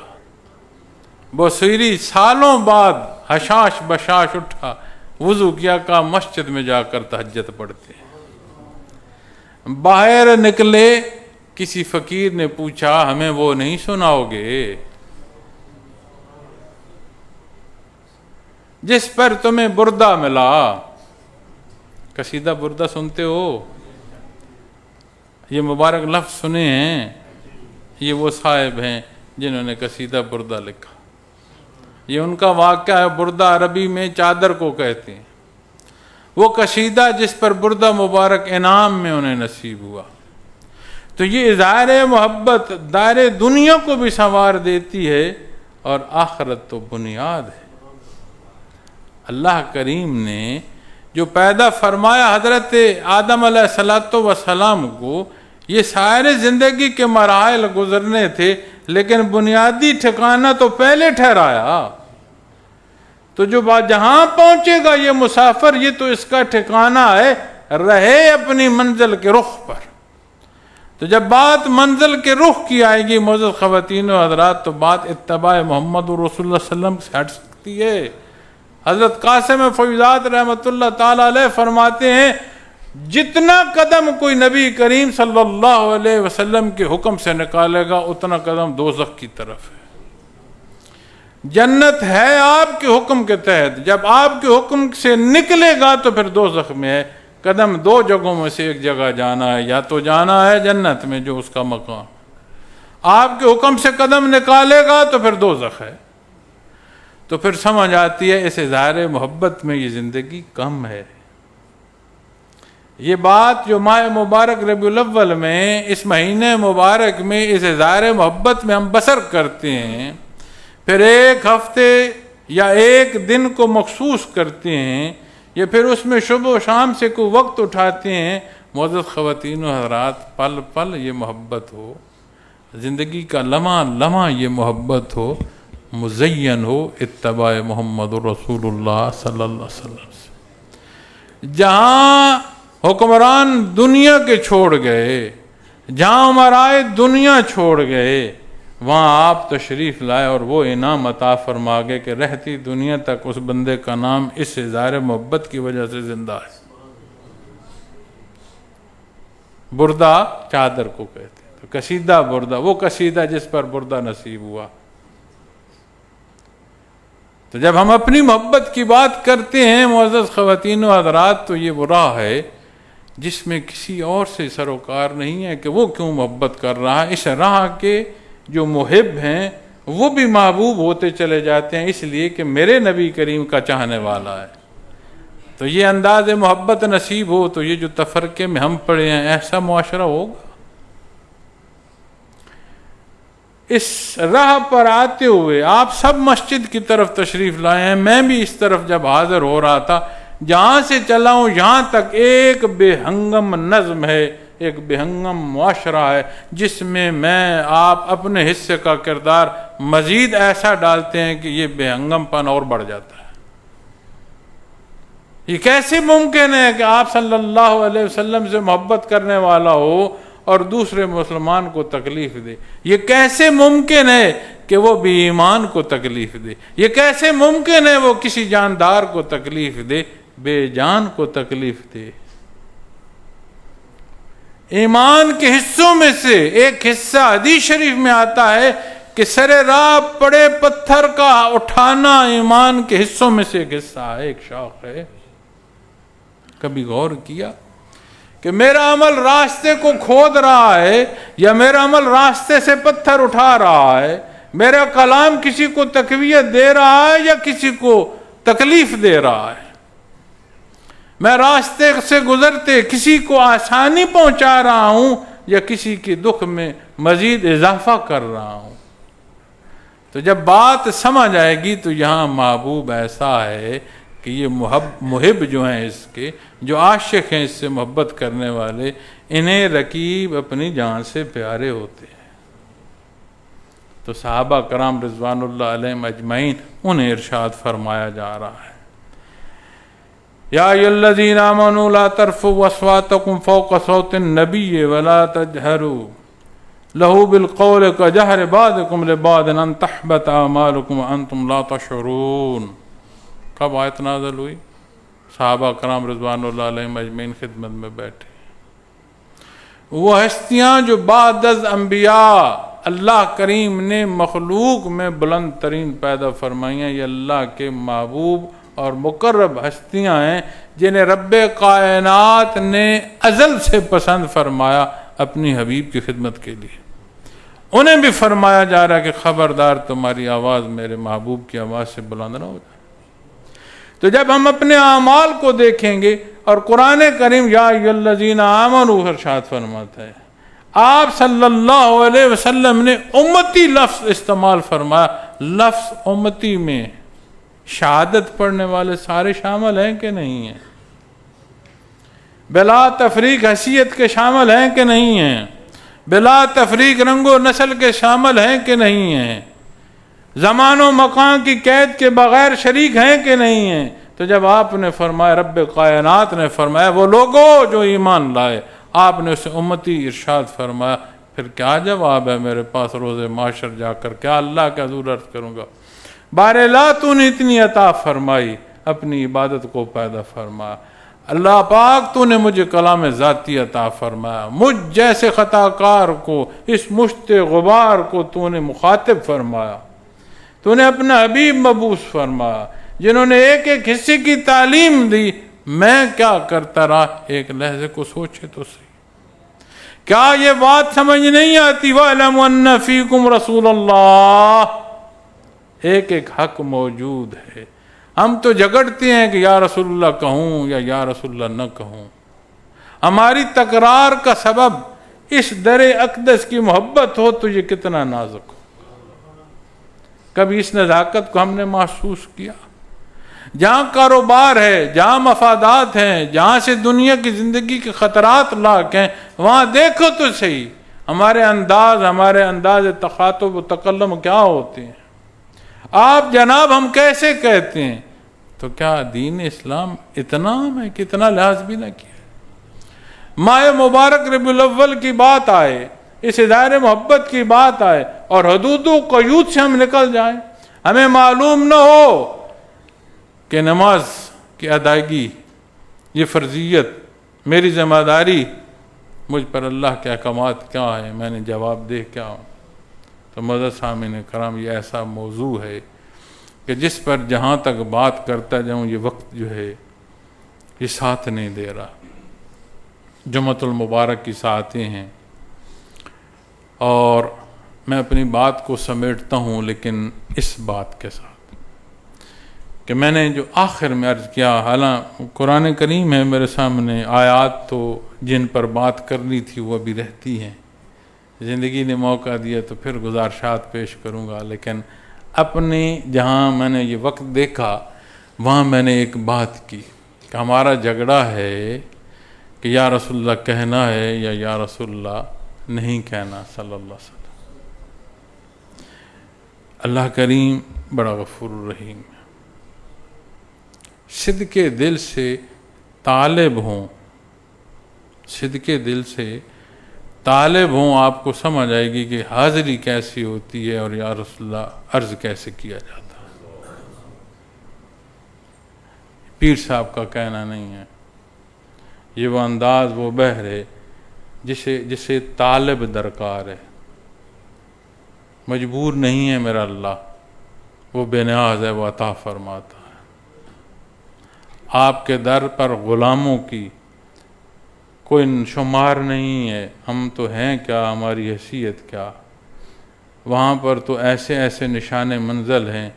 بصیری سالوں بعد حشاش بشاش اٹھا، وضو کیا، کہا مسجد میں جا کر تہجد پڑھتے ہیں. باہر نکلے، کسی فقیر نے پوچھا ہمیں وہ نہیں سناؤ گے جس پر تمہیں بردہ ملا؟ قصیدہ بردہ سنتے ہو؟ یہ مبارک لفظ سنے ہیں؟ یہ وہ صاحب ہیں جنہوں نے قصیدہ بردہ لکھا. یہ ان کا واقعہ ہے. بردہ عربی میں چادر کو کہتے ہیں. وہ قصیدہ جس پر بردہ مبارک انعام میں انہیں نصیب ہوا. تو یہ اظہار محبت دائرے دنیا کو بھی سنوار دیتی ہے اور آخرت تو بنیاد ہے. اللہ کریم نے جو پیدا فرمایا حضرت آدم علیہ السلام کو، یہ سارے زندگی کے مراحل گزرنے تھے، لیکن بنیادی ٹھکانہ تو پہلے ٹھہرایا. تو جو جہاں پہنچے گا یہ مسافر، یہ تو اس کا ٹھکانہ ہے، رہے اپنی منزل کے رخ پر. تو جب بات منزل کے رخ کی آئے گی معزز خواتین و حضرات، تو بات اتباع محمد رسول اللہ صلی اللہ علیہ وسلم سے ہٹ سکتی ہے. حضرت قاسم فیضات رحمۃ اللہ تعالی علیہ فرماتے ہیں جتنا قدم کوئی نبی کریم صلی اللہ علیہ وسلم کے حکم سے نکالے گا اتنا قدم دوزخ کی طرف ہے. جنت ہے آپ کے حکم کے تحت، جب آپ کے حکم سے نکلے گا تو پھر دوزخ میں ہے. قدم دو جگہوں میں سے ایک جگہ جانا ہے، یا تو جانا ہے جنت میں جو اس کا مقام، آپ کے حکم سے قدم نکالے گا تو پھر دوزخ ہے. تو پھر سمجھ آتی ہے اس اظہار محبت میں یہ زندگی کم ہے. یہ بات جو ماہ مبارک ربیع الاول میں، اس مہینے مبارک میں اس اظہار محبت میں ہم بسر کرتے ہیں، پھر ایک ہفتے یا ایک دن کو مخصوص کرتے ہیں، یا پھر اس میں صبح و شام سے کوئی وقت اٹھاتے ہیں، معزز خواتین و حضرات، پل پل یہ محبت ہو، زندگی کا لمحہ لمحہ یہ محبت ہو، مزین ہو اتباع محمد رسول اللہ صلی اللہ علیہ وسلم سے۔ جہاں حکمران دنیا کے چھوڑ گئے، جہاں امرائے دنیا چھوڑ گئے، وہاں آپ تشریف لائے اور وہ انعام عطا فرما گئے کہ رہتی دنیا تک اس بندے کا نام اس اظہار محبت کی وجہ سے زندہ ہے۔ بردہ چادر کو کہتے ہیں، تو قصیدہ بردہ، وہ قصیدہ جس پر بردہ نصیب ہوا۔ تو جب ہم اپنی محبت کی بات کرتے ہیں معزز خواتین و حضرات، تو یہ وہ راہ ہے جس میں کسی اور سے سروکار نہیں ہے کہ وہ کیوں محبت کر رہا ہے۔ اس راہ کے جو محب ہیں وہ بھی محبوب ہوتے چلے جاتے ہیں، اس لیے کہ میرے نبی کریم کا چاہنے والا ہے۔ تو یہ انداز محبت نصیب ہو تو یہ جو تفرقے میں ہم پڑے ہیں، ایسا معاشرہ ہوگا؟ اس راہ پر آتے ہوئے آپ سب مسجد کی طرف تشریف لائے ہیں، میں بھی اس طرف جب حاضر ہو رہا تھا، جہاں سے چلا ہوں یہاں تک ایک بے ہنگم نظم ہے، ایک بے ہنگم معاشرہ ہے، جس میں آپ اپنے حصے کا کردار مزید ایسا ڈالتے ہیں کہ یہ بے ہنگم پن اور بڑھ جاتا ہے۔ یہ کیسے ممکن ہے کہ آپ صلی اللہ علیہ وسلم سے محبت کرنے والا ہو اور دوسرے مسلمان کو تکلیف دے؟ یہ کیسے ممکن ہے کہ وہ بے ایمان کو تکلیف دے؟ یہ کیسے ممکن ہے وہ کسی جاندار کو تکلیف دے، بے جان کو تکلیف دے؟ ایمان کے حصوں میں سے ایک حصہ حدیث شریف میں آتا ہے کہ سر راہ پڑے پتھر کا اٹھانا ایمان کے حصوں میں سے ایک حصہ ہے، ایک شاخ ہے۔ کبھی غور کیا کہ میرا عمل راستے کو کھود رہا ہے یا میرا عمل راستے سے پتھر اٹھا رہا ہے؟ میرا کلام کسی کو تقویت دے رہا ہے یا کسی کو تکلیف دے رہا ہے؟ میں راستے سے گزرتے کسی کو آسانی پہنچا رہا ہوں یا کسی کے دکھ میں مزید اضافہ کر رہا ہوں؟ تو جب بات سمجھ آئے گی تو یہاں محبوب ایسا ہے کہ یہ محب جو ہیں، اس کے جو عاشق ہیں، اس سے محبت کرنے والے، انہیں رقیب اپنی جان سے پیارے ہوتے ہیں۔ تو صحابہ کرام رضوان اللہ علیہم اجمعین انہیں ارشاد فرمایا جا رہا ہے، یا ایھا الذین آمنوا لا ترفعوا اصواتکم فوق صوت النبی ولا تجہروا لہ بالقول کجہر بعضکم لبعض ان تحبط اعمالکم وانتم لا تشعرون۔ کب آیت نازل ہوئی؟ صحابہ کرام رضوان اللہ علیہم اجمعین خدمت میں بیٹھے، وہ ہستیاں جو بعد از انبیاء اللہ کریم نے مخلوق میں بلند ترین پیدا فرمائی ہیں، یہ اللہ کے محبوب اور مقرب ہستیاں ہیں، جنہیں رب کائنات نے ازل سے پسند فرمایا اپنی حبیب کی خدمت کے لیے۔ انہیں بھی فرمایا جا رہا ہے کہ خبردار تمہاری آواز میرے محبوب کی آواز سے بلند نہ ہو جائے۔ تو جب ہم اپنے اعمال کو دیکھیں گے، اور قرآن کریم یا ایھا الذین آمنوا ارشاد فرماتا ہے، آپ صلی اللہ علیہ وسلم نے امتی لفظ استعمال فرمایا۔ لفظ امتی میں شہادت پڑھنے والے سارے شامل ہیں کہ نہیں ہیں؟ بلا تفریق حیثیت کے شامل ہیں کہ نہیں ہیں؟ بلا تفریق رنگ و نسل کے شامل ہیں کہ نہیں ہیں؟ زمان و مکان کی قید کے بغیر شریک ہیں کہ نہیں ہیں؟ تو جب آپ نے فرمایا، رب کائنات نے فرمایا وہ لوگوں جو ایمان لائے، آپ نے اسے امتی ارشاد فرمایا، پھر کیا جواب ہے میرے پاس روز معاشر جا کر؟ کیا اللہ کا حضور عرض کروں گا، بارلا تو نے اتنی عطا فرمائی، اپنی عبادت کو پیدا فرمایا، اللہ پاک تو نے مجھے کلام ذاتی عطا فرمایا، مجھ جیسے خطا کار کو، اس مشت غبار کو تو نے مخاطب فرمایا، تو نے اپنا حبیب مبعوث فرمایا، جنہوں نے ایک ایک حصے کی تعلیم دی۔ میں کیا کرتا رہا؟ ایک لحظے کو سوچے تو صحیح، کیا یہ بات سمجھ نہیں آتی؟ وَاعْلَمُوا أَنَّ فِيكُمْ رَسُولَ اللَّهِ، ایک ایک حق موجود ہے۔ ہم تو جھگڑتے ہیں کہ یا رسول اللہ کہوں یا رسول اللہ نہ کہوں۔ ہماری تکرار کا سبب اس در اقدس کی محبت ہو تو یہ کتنا نازک ہو۔ کبھی اس نزاکت کو ہم نے محسوس کیا؟ جہاں کاروبار ہے، جہاں مفادات ہیں، جہاں سے دنیا کی زندگی کے خطرات لاحق ہیں، وہاں دیکھو تو صحیح ہمارے انداز تخاطب و تکلم کیا ہوتے ہیں۔ آپ جناب ہم کیسے کہتے ہیں؟ تو کیا دین اسلام اتنا ہے کہ اتنا لحاظ بھی نہ کیا؟ ماہ مبارک ربیع الاول کی بات آئے، اس ادارے محبت کی بات آئے اور حدود و قیود سے ہم نکل جائیں، ہمیں معلوم نہ ہو کہ نماز کی ادائیگی یہ فرضیت، میری ذمہ داری، مجھ پر اللہ کے احکامات کیا ہیں، میں نے جواب دہ کیا ہوں۔ تو معزز سامعین کرام، یہ ایسا موضوع ہے کہ جس پر جہاں تک بات کرتا جاؤں یہ وقت جو ہے یہ ساتھ نہیں دے رہا۔ جمعۃ المبارک کی ساعتیں ہیں اور میں اپنی بات کو سمیٹتا ہوں، لیکن اس بات کے ساتھ کہ میں نے جو آخر میں عرض کیا، حالانکہ قرآن کریم ہے میرے سامنے، آیات تو جن پر بات کرنی تھی وہ ابھی رہتی ہیں، زندگی نے موقع دیا تو پھر گزارشات پیش کروں گا، لیکن اپنے جہاں میں نے یہ وقت دیکھا وہاں میں نے ایک بات کی کہ ہمارا جھگڑا ہے کہ یا رسول اللہ کہنا ہے یا رسول اللہ نہیں کہنا صلی اللہ علیہ وسلم۔ اللہ کریم بڑا غفور الرحیم ہے، صدقے دل سے طالب ہوں، صدقے دل سے طالب ہوں، آپ کو سمجھ آئے گی کہ حاضری کیسی ہوتی ہے اور یا رسول اللہ عرض کیسے کیا جاتا ہے۔ پیر صاحب کا کہنا نہیں ہے، یہ وہ انداز، وہ بحر ہے جسے طالب درکار ہے، مجبور نہیں ہے میرا اللہ، وہ بے نیاز ہے، وہ عطا فرماتا ہے۔ آپ کے در پر غلاموں کی کوئی شمار نہیں ہے، ہم تو ہیں کیا، ہماری حیثیت کیا، وہاں پر تو ایسے ایسے نشان منزل ہیں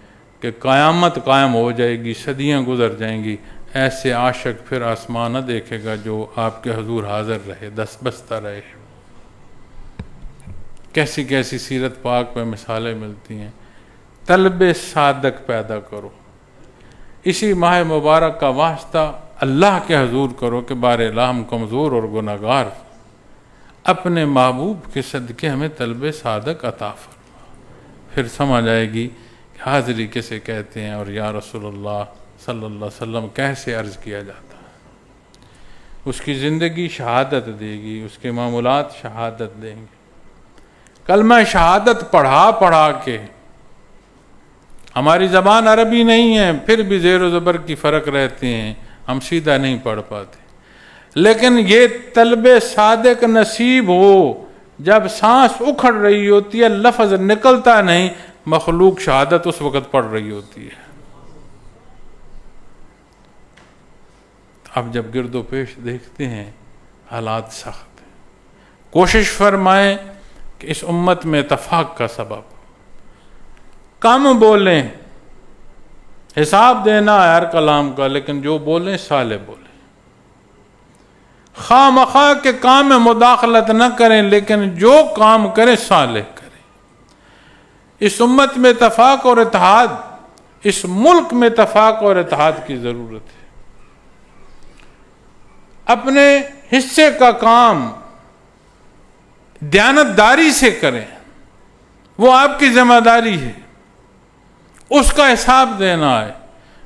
کہ قیامت قائم ہو جائے گی، صدیاں گزر جائیں گی، ایسے عاشق پھر آسمان نہ دیکھے گا جو آپ کے حضور حاضر رہے، دست بستہ رہے۔ کیسی کیسی سیرت پاک میں مثالیں ملتی ہیں۔ طلب صادق پیدا کرو، اسی ماہ مبارک کا واسطہ اللہ کے حضور کرو کہ بار الہ ہم کمزور اور گناہگار، اپنے محبوب کے صدقے ہمیں طلب صادق عطا فرما، پھر سمجھ آئے گی کہ حاضری کسے کہتے ہیں اور یا رسول اللہ صلی اللہ علیہ وسلم کیسے عرض کیا جاتا ہے۔ اس کی زندگی شہادت دے گی، اس کے معمولات شہادت دیں گے۔ کلمہ شہادت پڑھا کے، ہماری زبان عربی نہیں ہے پھر بھی زیر و زبر کی فرق رہتے ہیں، ہم سیدھا نہیں پڑھ پاتے، لیکن یہ طلب صادق نصیب ہو، جب سانس اکھڑ رہی ہوتی ہے لفظ نکلتا نہیں، مخلوق شہادت اس وقت پڑھ رہی ہوتی ہے۔ اب جب گرد و پیش دیکھتے ہیں حالات سخت ہیں، کوشش فرمائیں کہ اس امت میں اتفاق کا سبب، کم بولیں، حساب دینا ہے ہر کلام کا، لیکن جو بولیں صالح بولیں، خواہ مخواہ کے کام میں مداخلت نہ کریں، لیکن جو کام کریں صالح کریں۔ اس امت میں اتفاق اور اتحاد، اس ملک میں اتفاق اور اتحاد کی ضرورت ہے۔ اپنے حصے کا کام دیانتداری سے کریں، وہ آپ کی ذمہ داری ہے، اس کا حساب دینا ہے۔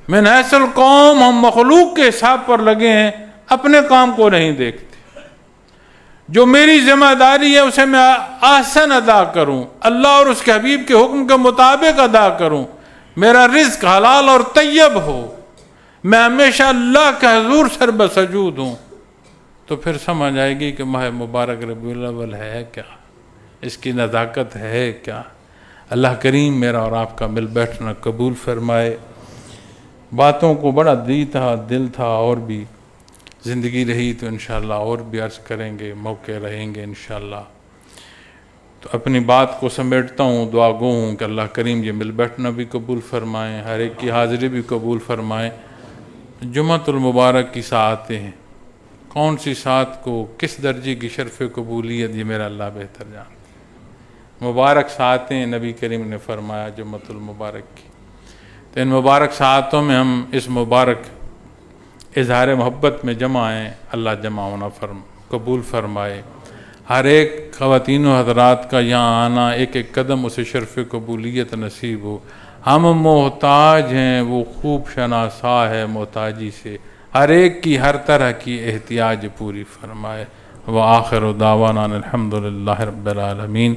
من حیث القوم، ہم مخلوق کے حساب پر لگے ہیں، اپنے کام کو نہیں دیکھتے۔ جو میری ذمہ داری ہے اسے میں احسن ادا کروں، اللہ اور اس کے حبیب کے حکم کے مطابق ادا کروں، میرا رزق حلال اور طیب ہو، میں ہمیشہ اللہ کے حضور سر بسجود ہوں، تو پھر سمجھ آئے گی کہ ماہ مبارک ربیع الاول ہے کیا، اس کی نزاکت ہے کیا۔ اللہ کریم میرا اور آپ کا مل بیٹھنا قبول فرمائے۔ باتوں کو بڑا دل تھا، اور بھی زندگی رہی تو انشاءاللہ اور بھی عرض کریں گے، موقع رہیں گے انشاءاللہ۔ تو اپنی بات کو سمیٹتا ہوں، دعا گو ہوں کہ اللہ کریم یہ مل بیٹھنا بھی قبول فرمائیں، ہر ایک کی حاضری بھی قبول فرمائیں۔ جمعۃ المبارک کی ساعتیں ہیں، کون سی ساعت کو کس درجے کی شرف قبولیت، یہ میرا اللہ بہتر جانتا ہے۔ مبارک ساعتیں نبی کریم نے فرمایا جمعۃ المبارک کی، تو ان مبارک ساعتوں میں ہم اس مبارک اظہار محبت میں جمع ہیں، اللہ جمع ہونا قبول فرمائے۔ ہر ایک خواتین و حضرات کا یہاں آنا، ایک ایک قدم اسے شرف قبولیت نصیب ہو۔ ہم محتاج ہیں، وہ خوب شناسا ہے محتاجی سے، ہر ایک کی ہر طرح کی احتیاج پوری فرمائے۔ وآخر دعوانا الحمد للہ رب العالمین۔